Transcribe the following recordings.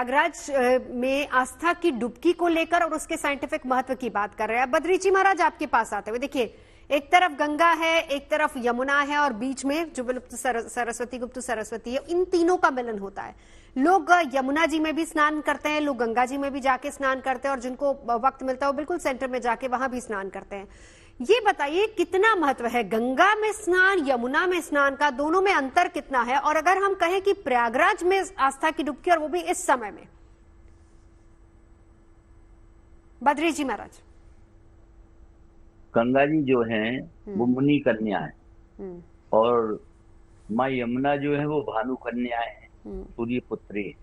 प्रयागराज में आस्था की डुबकी को लेकर और उसके साइंटिफिक महत्व की बात कर रहे हैं। बद्री जी महाराज, आपके पास आते हुए देखिए, एक तरफ गंगा है, एक तरफ यमुना है और बीच में जो विलुप्त सरस्वती गुप्त सरस्वती है, इन तीनों का मिलन होता है। लोग यमुना जी में भी स्नान करते हैं, लोग गंगा जी में भी जाके स्नान करते हैं और जिनको वक्त मिलता है वो बिल्कुल सेंटर में जाके वहां भी स्नान करते हैं। ये बताइए कितना महत्व है गंगा में स्नान, यमुना में स्नान का, दोनों में अंतर कितना है? और अगर हम कहें कि प्रयागराज में आस्था की डुबकी और वो भी इस समय में, बद्री जी महाराज। गंगा जी जो हैं वो मुनि कन्या है और माँ यमुना जो है वो भानु कन्या है, सूर्य पुत्री।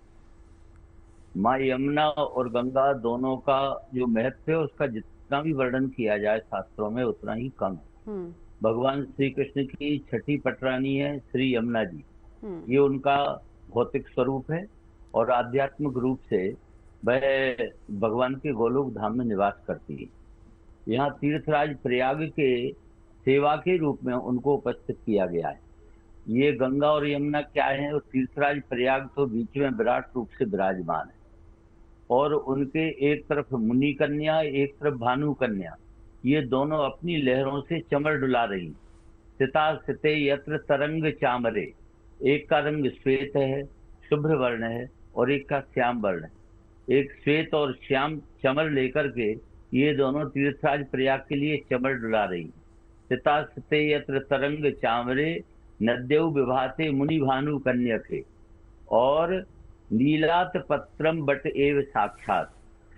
माँ यमुना और गंगा दोनों का जो महत्व है उसका जितना भी वर्णन किया जाए शास्त्रों में उतना ही कम है। भगवान श्री कृष्ण की छठी पटरानी है श्री यमुना जी, ये उनका भौतिक स्वरूप है और आध्यात्मिक रूप से वह भगवान के गोलोक धाम में निवास करती है। यहाँ तीर्थराज प्रयाग के सेवा के रूप में उनको उपस्थित किया गया है। ये गंगा और यमुना क्या है, और तीर्थराज प्रयाग तो बीच में विराट रूप से विराजमान है और उनके एक तरफ मुनि कन्या, एक तरफ भानु कन्या, ये दोनों अपनी लहरों से चमर डुला रही। सिता सिते यत्र तरंग चामरे, एक का रंग श्वेत है, शुभ्र वर्ण है, और एक का श्याम वर्ण है। एक श्वेत और श्याम चमर लेकर के ये दोनों तीर्थराज प्रयाग के लिए चमर डुला रही। सिता सिते यत्र तरंग चामरे, नद्यौ विभाते मुनि भानु कन्यके, और नीलात पत्रम बट एव साक्षात,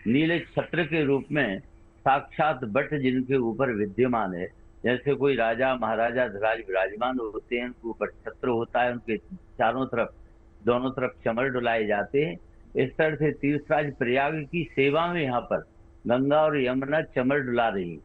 नीले छत्र के रूप में साक्षात बट जिनके ऊपर विद्यमान है। जैसे कोई राजा महाराजा धराज विराजमान होते हैं, उनके ऊपर छत्र होता है, उनके चारों तरफ दोनों तरफ चमर डुलाए जाते हैं। इस तरह से तीर्थराज प्रयाग की सेवा में यहाँ पर गंगा और यमुना चमर डुला रही।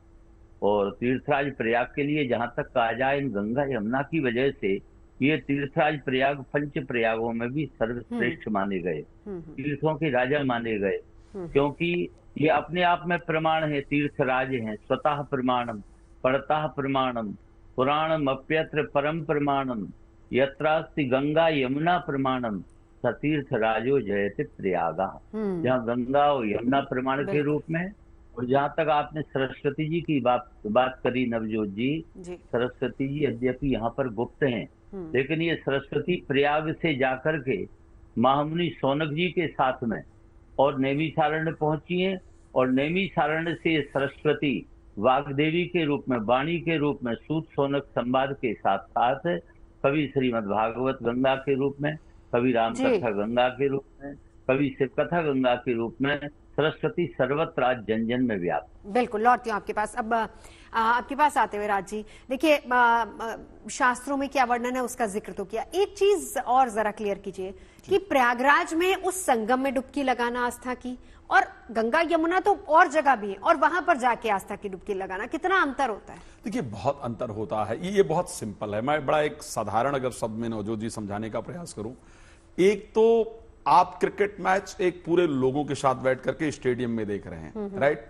और तीर्थराज प्रयाग के लिए जहां तक कहा जाए, इन गंगा यमुना की वजह से ये तीर्थराज प्रयाग पंच प्रयागों में भी सर्वश्रेष्ठ माने गए, तीर्थों के राजा माने गए, क्योंकि ये अपने आप में प्रमाण है, तीर्थराज हैं। स्वतः प्रमाणम पड़ता प्रमाणम पुराणम अप्यत्र परम प्रमाणम, यत्रास्ति गंगा यमुना प्रमाणम सतीर्थ राजो जयते प्रयागा। जहाँ गंगा और यमुना प्रमाण के रूप में, और जहाँ तक आपने सरस्वती जी की बात करी नवजोत जी, सरस्वती जी यद्यपि यहाँ पर गुप्त हैं, लेकिन ये सरस्वती प्रयाग से जाकर के महामुनि शौनक जी के साथ में और नैमिषारण्य पहुंची है, और नैमिषारण्य से सरस्वती वाग्देवी के रूप में, वाणी के रूप में सूत शौनक संवाद के साथ साथ कभी श्रीमद् भागवत गंगा के रूप में, कभी रामकथा गंगा के रूप में, कभी शिवकथा गंगा के रूप में सरस्वती सर्वत्र आज जन जन में व्याप्त। बिल्कुल, लौटती हूँ आपके पास। अब आपके पास आते हुए राज जी, देखिए शास्त्रों में क्या वर्णन है उसका जिक्र तो किया, एक चीज और जरा क्लियर कीजिए कि प्रयागराज में उस संगम में डुबकी लगाना आस्था की, और गंगा यमुना तो और जगह भी है, और वहां पर जाके आस्था की डुबकी लगाना, कितना अंतर होता है? देखिए बहुत अंतर होता है, ये बहुत सिंपल है। मैं बड़ा एक साधारण अगर शब्द में नवजोत जी समझाने का प्रयास करूं, एक तो आप क्रिकेट मैच एक पूरे लोगों के साथ बैठ करके स्टेडियम में देख रहे हैं, राइट,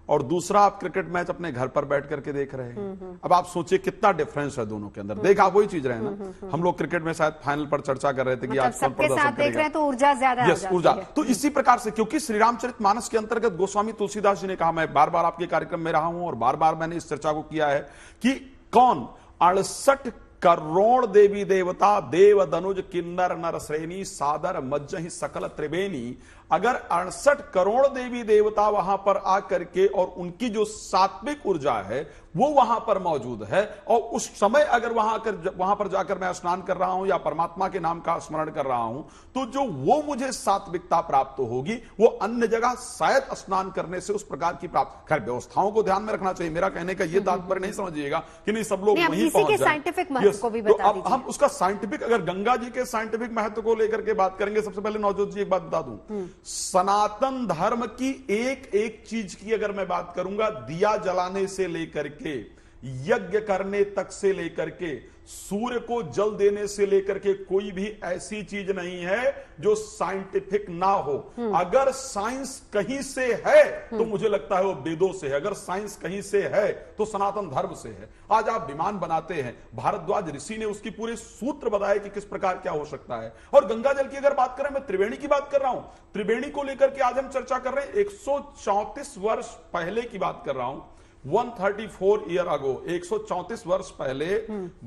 और दूसरा आप क्रिकेट मैच अपने घर पर बैठ करके देख रहे हैं। अब आप सोचिए कितना डिफरेंस है दोनों के अंदर। देख आप वही चीज रहे ना, हम लोग क्रिकेट में शायद फाइनल पर चर्चा कर रहे थे कि आज कौन प्रदर्शन करेगा, तो ऊर्जा ज्यादा, यस ऊर्जा। तो इसी प्रकार से, क्योंकि श्री रामचरितमानस के अंतर्गत गोस्वामी तुलसीदास जी ने कहा, मैं बार बार आपके कार्यक्रम में रहा हूं और बार बार मैंने इस चर्चा को किया है कि कौन 68 करोड़ देवी देवता देव दनुज किन्नर नर श्रेणी सादर मज्जहि सकल त्रिवेणी, अगर 68 करोड़ देवी देवता वहां पर आकर के और उनकी जो सात्विक ऊर्जा है वो वहां पर मौजूद है, और उस समय अगर वहां पर जाकर मैं स्नान कर रहा हूं या परमात्मा के नाम का स्मरण कर रहा हूं, तो जो वो मुझे सात्विकता प्राप्त होगी वो अन्य जगह शायद स्नान करने से उस प्रकार की प्राप्त। खैर व्यवस्थाओं को ध्यान में रखना चाहिए, मेरा कहने का ये तात्पर्य नहीं समझिएगा कि नहीं सब लोग वहीं पहुंच जाए। तो अब हम उसका साइंटिफिक, अगर गंगा जी के साइंटिफिक महत्व को लेकर के बात करेंगे, सबसे पहले नवजोत जी एक बात बता दूं, सनातन धर्म की एक एक चीज की अगर मैं बात करूंगा, दिया जलाने से लेकर के यज्ञ करने तक से लेकर के सूर्य को जल देने से लेकर के कोई भी ऐसी चीज नहीं है जो साइंटिफिक ना हो। अगर साइंस कहीं से है तो मुझे लगता है वो वेदों से है, अगर साइंस कहीं से है तो सनातन धर्म से है। आज आप विमान बनाते हैं, भारद्वाज ऋषि ने उसकी पूरे सूत्र बताए कि किस प्रकार क्या हो सकता है। और गंगा जल की अगर बात करें, मैं त्रिवेणी की बात कर रहा हूं, त्रिवेणी को लेकर के आज हम चर्चा कर रहे हैं। 134 वर्ष पहले की बात कर रहा हूं, 134 ईयर अगो, 134 वर्ष पहले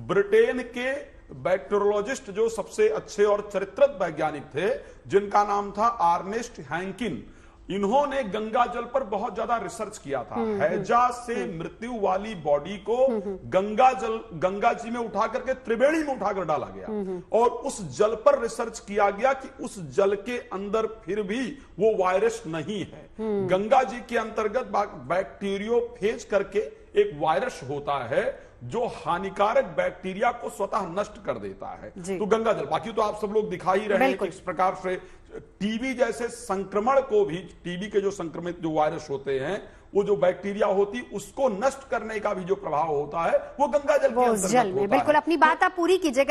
ब्रिटेन के बैक्टीरियोलॉजिस्ट जो सबसे अच्छे और चरित्रत वैज्ञानिक थे, जिनका नाम था अर्नेस्ट हैंकिन, इन्होंने गंगा जल पर बहुत ज्यादा रिसर्च किया था। हैजा से मृत्यु वाली बॉडी को गंगा जी में उठा करके त्रिवेणी में उठाकर डाला गया और उस जल पर रिसर्च किया गया कि उस जल के अंदर फिर भी वो वायरस नहीं है। गंगा जी के अंतर्गत बैक्टीरियोफेज करके एक वायरस होता है जो हानिकारक बैक्टीरिया को स्वतः नष्ट कर देता है। तो गंगा जल, बाकी तो आप सब लोग दिखा ही रहे हैं कि इस प्रकार से टीबी जैसे संक्रमण को भी, टीबी के जो संक्रमित जो वायरस होते हैं, वो जो बैक्टीरिया होती उसको नष्ट करने का भी जो प्रभाव होता है वो गंगा जल के अंतर्गत होता है। बिल्कुल, अपनी बात आप पूरी कीजिएगा।